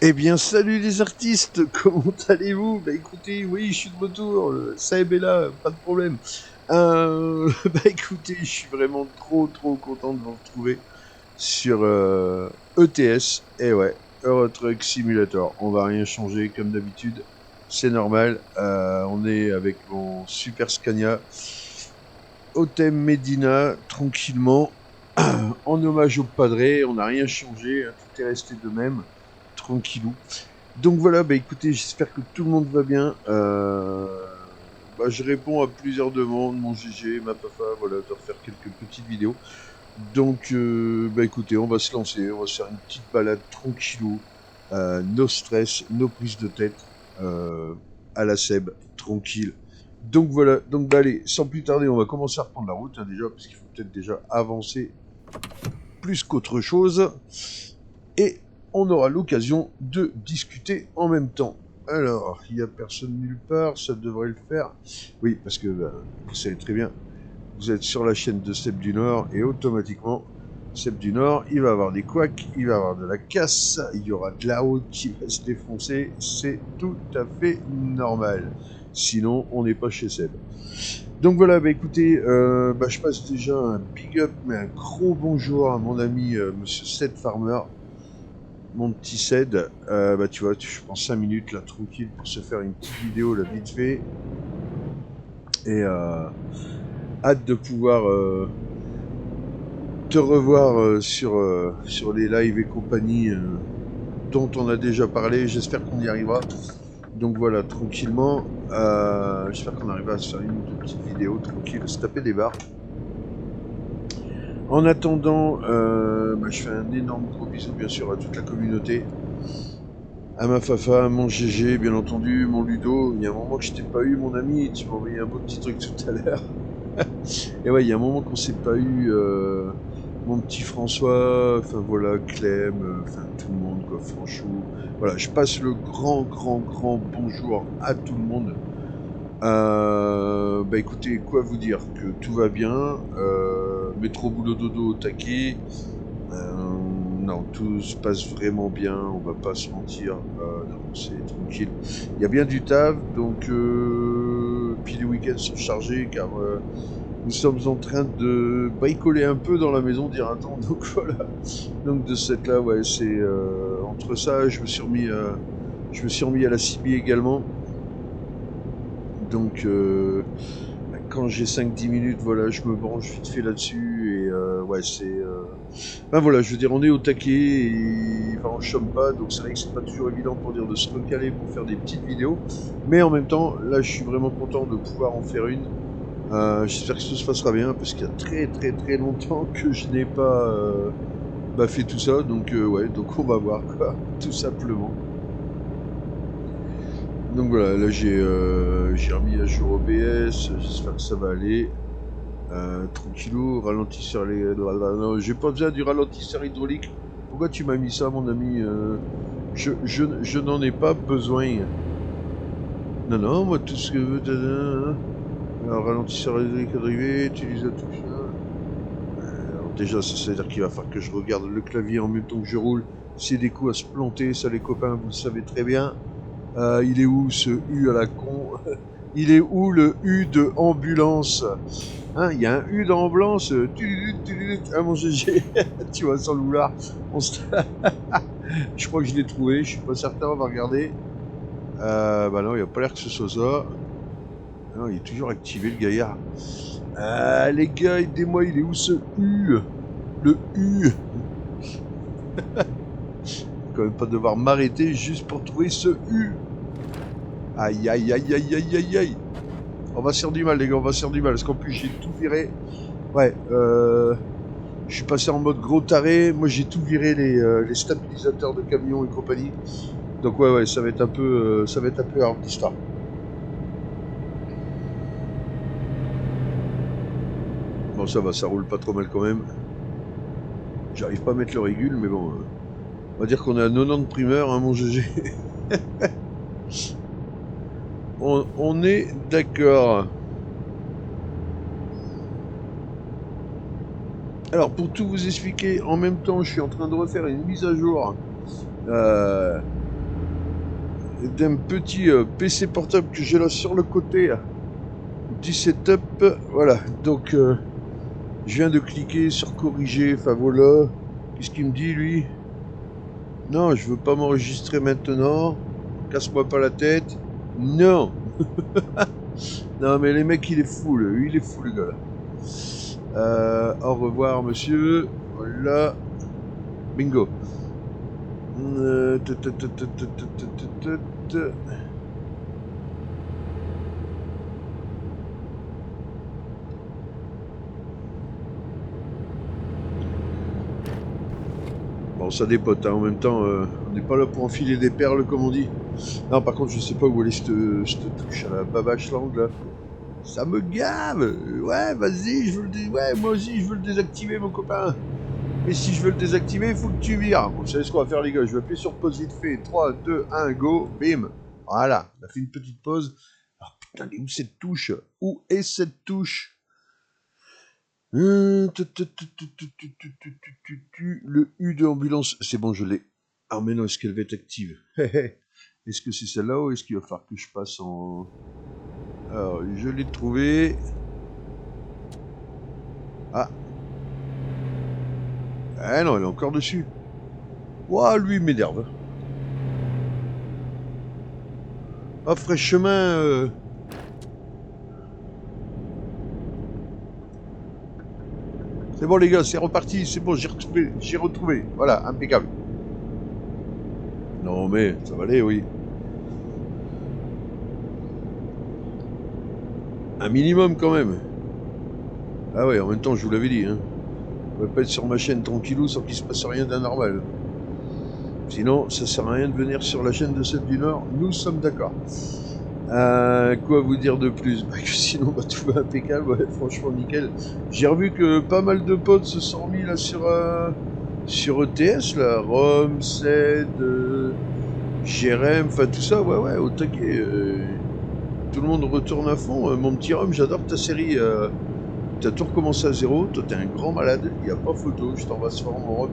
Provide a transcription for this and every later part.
Eh bien, salut les artistes, comment allez-vous? Bah écoutez, oui, je suis de retour, Saeb est là, pas de problème. Bah écoutez, je suis vraiment trop content de vous retrouver sur ETS, et ouais, Euro Truck Simulator. On va rien changer comme d'habitude, c'est normal. On est avec mon Super Scania au thème Medina, tranquillement, en hommage au padré, on n'a rien changé, hein, tout est resté de même, tranquillou. Donc voilà, bah écoutez, j'espère que tout le monde va bien. Bah, je réponds à plusieurs demandes, mon GG, ma papa, voilà, de refaire quelques petites vidéos. Donc bah écoutez, on va se lancer, on va se faire une petite balade tranquillou, no stress, no prise de tête, à la Seb, tranquille. Donc voilà, donc bah allez, sans plus tarder, on va commencer à reprendre la route, hein, déjà, parce qu'il faut peut-être déjà avancer plus qu'autre chose. Et on aura l'occasion de discuter en même temps. Alors, il n'y a personne nulle part, ça devrait le faire. Oui, parce que vous savez très bien, vous êtes sur la chaîne de Seb du Nord et automatiquement, Seb du Nord, il va avoir des couacs, il va avoir de la casse, il y aura de la route qui va se défoncer, c'est tout à fait normal. Sinon, on n'est pas chez Seb. Donc voilà, bah écoutez, bah je passe déjà un big up, mais un gros bonjour à mon ami Monsieur Seth Farmer, mon petit Ced, bah tu vois, je prends 5 minutes là tranquille pour se faire une petite vidéo là vite fait. Et hâte de pouvoir te revoir sur les lives et compagnie dont on a déjà parlé. J'espère qu'on y arrivera. Donc voilà, tranquillement. J'espère qu'on arrivera à se faire une ou deux petites vidéos tranquille, se taper des barres. En attendant, bah, je fais un énorme gros bisou bien sûr à toute la communauté. À ma Fafa, à mon GG, bien entendu, mon Ludo. Il y a un moment que je t'ai pas eu, mon ami. Tu m'as envoyé un beau petit truc tout à l'heure. Et ouais, il y a un moment qu'on s'est pas eu. Mon petit François, enfin voilà, Clem, enfin tout le monde, quoi, Franchou. Voilà, je passe le grand bonjour à tout le monde. Bah écoutez, quoi vous dire? Que tout va bien. Métro boulot dodo au taquet. Non, tout se passe vraiment bien, on va pas se mentir. Non, c'est tranquille. Il y a bien du taf, donc puis les week-ends sont chargés car nous sommes en train de bricoler un peu dans la maison, dira-t-on. Donc voilà. Donc de cette là, ouais, c'est entre ça, je me suis remis à la CB également. Donc quand j'ai 5-10 minutes, voilà, je me branche vite fait là-dessus et ouais, c'est ben voilà, je veux dire, on est au taquet et enfin, on chôme pas, donc c'est vrai que c'est pas toujours évident pour dire de se recaler pour faire des petites vidéos. Mais en même temps, là, je suis vraiment content de pouvoir en faire une. J'espère que ça se passera bien parce qu'il y a très longtemps que je n'ai pas bah, fait tout ça, donc ouais, donc on va voir quoi, tout simplement. Donc voilà, là j'ai remis à jour OBS, j'espère que ça va aller. Tranquillou, ralentisseur les. Non, j'ai pas besoin du ralentisseur hydraulique. Pourquoi tu m'as mis ça, mon ami? Je n'en ai pas besoin. Non, non, moi tout ce que veux. Alors, ralentisseur hydraulique arrivé, utilise la touche. Alors, déjà, ça veut dire qu'il va falloir que je regarde le clavier en même temps que je roule. C'est des coups à se planter, ça, les copains, vous le savez très bien. Il est où ce U à la con? Il est où le U de ambulance? Hein, il y a un U d'ambulance. Ah mon GG, tu vois, sans le vouloir. Je crois que je l'ai trouvé, je suis pas certain, on va regarder. Bah non, il a pas l'air que ce soit ça. Non, il est toujours activé le gaillard. Les gars, aidez-moi, il est où ce U? Le U. Quand même pas devoir m'arrêter juste pour trouver ce U. Aïe aïe aïe aïe aïe aïe aïe. On va se faire du mal, les gars, on va se faire du mal. Parce qu'en plus, j'ai tout viré. Ouais, je suis passé en mode gros taré. Moi, j'ai tout viré les stabilisateurs de camion et compagnie. Donc ouais, ça va être un peu hard l'histoire. Bon, ça va, ça roule pas trop mal quand même. J'arrive pas à mettre le régule, mais bon, on va dire qu'on est à 90 primeurs, hein, mon GG. On est d'accord. Alors, pour tout vous expliquer, en même temps, je suis en train de refaire une mise à jour d'un petit PC portable que j'ai là sur le côté du setup. Voilà, donc je viens de cliquer sur corriger, enfin voilà. Qu'est-ce qu'il me dit lui? Non, je veux pas m'enregistrer maintenant. Casse-moi pas la tête. Non. Non mais les mecs il est fou, le gars là. Au revoir monsieur. Voilà. Bingo. Bon, ça dépote, hein. En même temps, on n'est pas là pour enfiler des perles, comme on dit. Non, par contre, je sais pas où aller, je te touche à la babache langue, là. Ça me gave. Ouais, vas-y, ouais, moi aussi, je veux le désactiver, mon copain. Mais si je veux le désactiver, il faut que tu vires. Bon, vous savez ce qu'on va faire, les gars. Je vais appuyer sur pause vite fait. 3, 2, 1, go. Bim. Voilà, on a fait une petite pause. Alors, putain, où cette touche? Où est cette touche? Le U de ambulance, c'est bon, je l'ai. Ah mais non, est-ce qu'elle va être active? Est-ce que c'est celle-là ou est-ce qu'il va falloir que je passe en... Alors, je l'ai trouvé. Ah. Ah non, elle est encore dessus. Ouah, lui, il m'énerve. Ah, frais chemin... C'est bon les gars, c'est reparti, c'est bon, j'ai retrouvé. Voilà, impeccable. Non mais, ça va aller, oui. Un minimum quand même. Ah ouais, en même temps, je vous l'avais dit, hein. On va pas être sur ma chaîne tranquillou sans qu'il se passe rien d'anormal. Sinon, ça sert à rien de venir sur la chaîne de Seb du Nord, nous sommes d'accord. Quoi vous dire de plus? Bah, que sinon, bah, tout va impeccable, ouais, franchement nickel. J'ai revu que pas mal de potes se sont mis là sur ETS, là, Rome, Ced, Jérém, enfin tout ça, ouais, au taquet. Tout le monde retourne à fond. Mon petit Rome, j'adore ta série. T'as tout recommencé à zéro, toi t'es un grand malade, y a pas photo, je t'envoie ce fort mon Rome.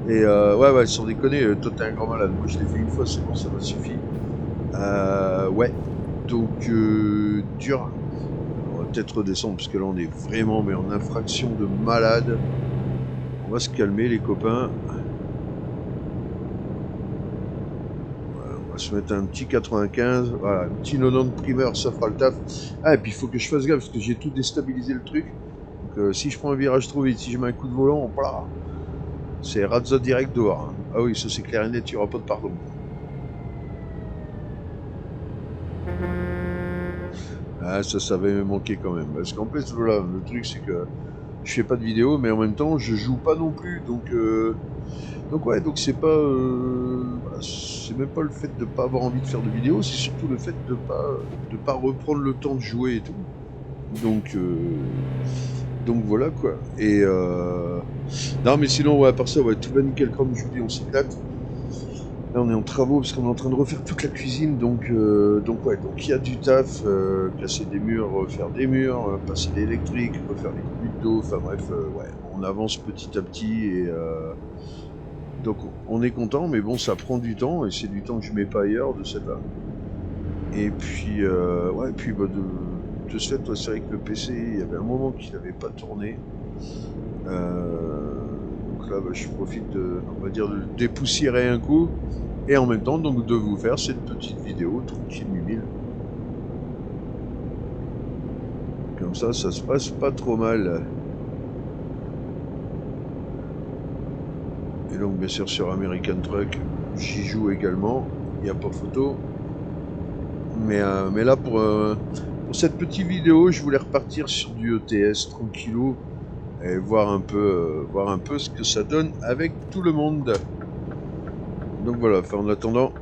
Et ouais, sans déconner, toi t'es un grand malade. Moi je l'ai fait une fois, c'est bon, ça m'a suffi. Ouais, donc dur. On va peut-être redescendre parce que là on est vraiment mais en infraction de malade. On va se calmer les copains. Voilà, on va se mettre un petit 95, voilà, un petit 90 primeur, ça fera le taf. Ah et puis il faut que je fasse gaffe parce que j'ai tout déstabilisé le truc. Donc si je prends un virage trop vite, si je mets un coup de volant, voilà, c'est Razza direct dehors. Hein. Ah oui, ça c'est clair et net, il n'y aura pas de pardon. Ah, ça va me manquer quand même. Parce qu'en plus, voilà, le truc c'est que je fais pas de vidéo, mais en même temps, je joue pas non plus. Donc ouais, donc c'est pas. Voilà, c'est même pas le fait de pas avoir envie de faire de vidéo, c'est surtout le fait de pas reprendre le temps de jouer et tout. Donc voilà quoi. Et non, mais sinon, ouais, à part ça, ouais, tout va nickel comme je vous dis, on s'éclate. Là, on est en travaux parce qu'on est en train de refaire toute la cuisine, donc ouais, donc il y a du taf, casser des murs, refaire des murs, passer l'électrique, refaire les conduites d'eau, enfin bref, ouais, on avance petit à petit et donc on est content, mais bon, ça prend du temps et c'est du temps que je mets pas ailleurs de cette là. Et puis ouais, et puis bah, de ce fait, c'est vrai que le PC, il y avait un moment qu'il n'avait pas tourné. Donc là, bah, je profite on va dire, de le dépoussiérer un coup. Et en même temps, donc, de vous faire cette petite vidéo tranquille, mimile. Comme ça se passe pas trop mal. Et donc, bien sûr, sur American Truck, j'y joue également. Il n'y a pas photo. Mais là, pour cette petite vidéo, je voulais repartir sur du ETS tranquillou et voir un peu ce que ça donne avec tout le monde. Donc voilà, enfin, en attendant,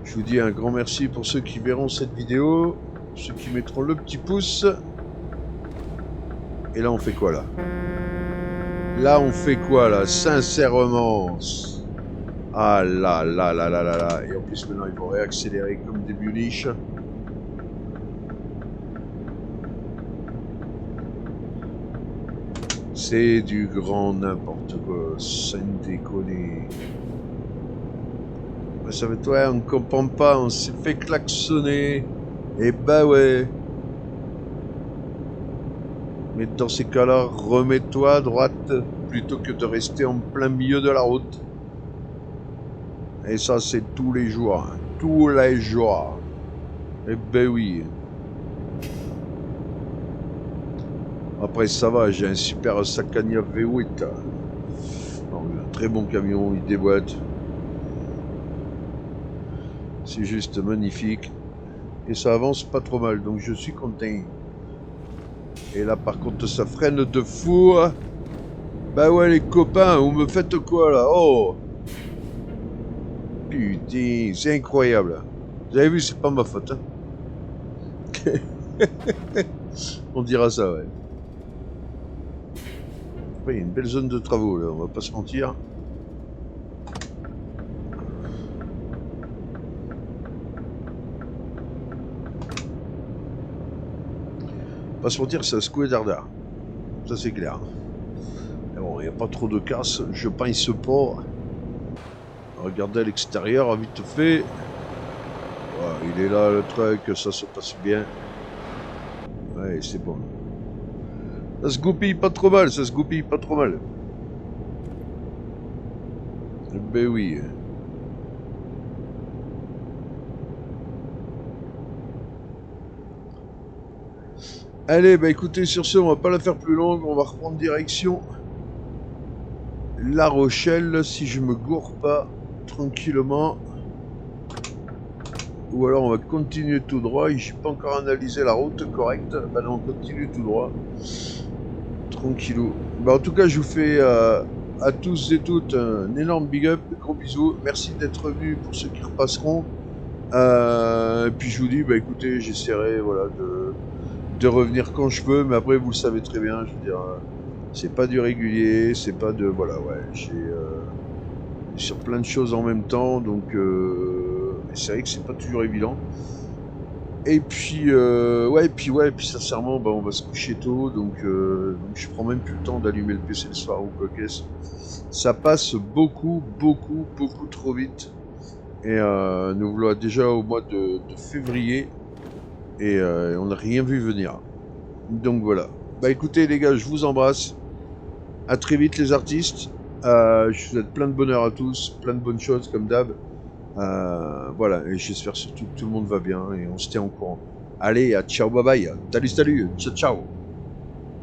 je vous dis un grand merci pour ceux qui verront cette vidéo, ceux qui mettront le petit pouce. Et là, on fait quoi, là? Là, on fait quoi, là? Sincèrement. Ah là là là là là là. Et en plus, maintenant, ils vont réaccélérer comme des buliches. C'est du grand n'importe quoi. Sans déconner. Ça fait ouais, on comprend pas, on s'est fait klaxonner. Et bah ouais. Mais dans ces cas-là, remets-toi à droite plutôt que de rester en plein milieu de la route. Et ça, c'est tous les jours. Hein. Tous les jours. Eh ben oui. Après, ça va, j'ai un super Scania V8. Donc, un très bon camion, il déboîte. C'est juste magnifique. Et ça avance pas trop mal, donc je suis content. Et là, par contre, ça freine de fou. Bah ouais, les copains, vous me faites quoi là? Oh! Putain, c'est incroyable. Vous avez vu, c'est pas ma faute. Hein. On dira ça, ouais. Après, il y a une belle zone de travaux, là, on va pas se mentir. Pas se mentir, ça a secoué dardard. Ça, c'est clair. Mais bon, il n'y a pas trop de casse, je pense pas. Regardez à l'extérieur, vite fait. Voilà, il est là, le truc, ça se passe bien. Ouais, c'est bon. Ça se goupille pas trop mal, ça se goupille pas trop mal. Ben oui. Allez, bah écoutez, sur ce, on va pas la faire plus longue, on va reprendre direction La Rochelle, si je me gourre pas, tranquillement. Ou alors on va continuer tout droit, j'ai pas encore analysé la route correcte, bah non, on continue tout droit. Tranquillou. Bah en tout cas, je vous fais à tous et toutes un énorme big up, gros bisous, merci d'être venus pour ceux qui repasseront. Et puis je vous dis, bah écoutez, j'essaierai voilà, de revenir quand je peux, mais après vous le savez très bien, je veux dire, c'est pas du régulier, c'est pas de... Voilà, ouais, j'ai sur plein de choses en même temps, donc c'est vrai que c'est pas toujours évident. Et puis, puis sincèrement, bah, on va se coucher tôt, donc je prends même plus le temps d'allumer le PC le soir ou quoi qu'est-ce. Ça passe beaucoup, beaucoup, beaucoup trop vite. Et nous voilà déjà au mois de février, et on n'a rien vu venir. Donc voilà. Bah écoutez les gars, je vous embrasse. À très vite les artistes. Je vous souhaite plein de bonheur à tous, plein de bonnes choses comme d'hab. Voilà, et j'espère surtout que tout le monde va bien et on se tient au courant. Allez, à ciao, bye bye. Salut, salut, ciao, ciao.